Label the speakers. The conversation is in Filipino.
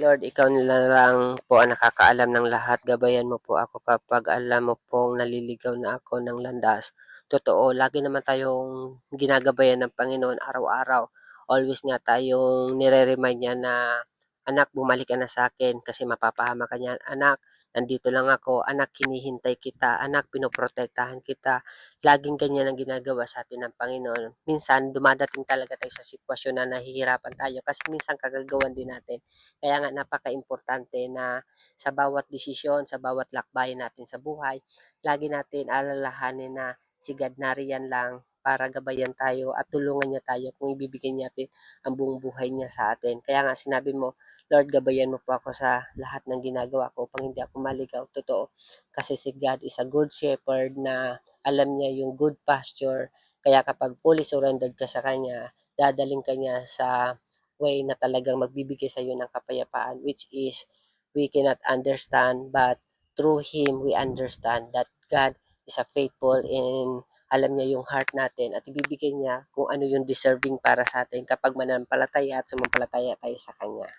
Speaker 1: Lord, ikaw na lang po ang nakakaalam ng lahat. Gabayan mo po ako kapag alam mo pong naliligaw na ako ng landas. Totoo, lagi naman tayong ginagabayan ng Panginoon araw-araw. Always nga tayong nire-remind niya na, "Anak, bumalik ka na sa akin kasi mapapahamak ka niyan. Anak, nandito lang ako. Anak, hinihintay kita. Anak, pinoprotektahan kita." Laging ganyan ang ginagawa sa atin ng Panginoon. Minsan, dumadating talaga tayo sa sitwasyon na nahihirapan tayo kasi minsan kagagawan din natin. Kaya nga napaka-importante na sa bawat desisyon, sa bawat lakbayin natin sa buhay, lagi natin alalahanin na si God nariyan lang para gabayan tayo at tulungan niya tayo kung ibibigay natin ang buong buhay niya sa atin. Kaya nga sinabi mo, Lord, gabayan mo po ako sa lahat ng ginagawa ko upang hindi ako maligaw. Totoo. Kasi si God is a good shepherd na alam niya yung good pasture. Kaya kapag fully surrendered ka sa Kanya, dadaling ka niya sa way na talagang magbibigay sa iyo ng kapayapaan, which is we cannot understand, but through Him we understand that God is a faithful and alam niya yung heart natin at ibibigay niya kung ano yung deserving para sa atin kapag manampalataya at sumampalataya tayo sa Kanya.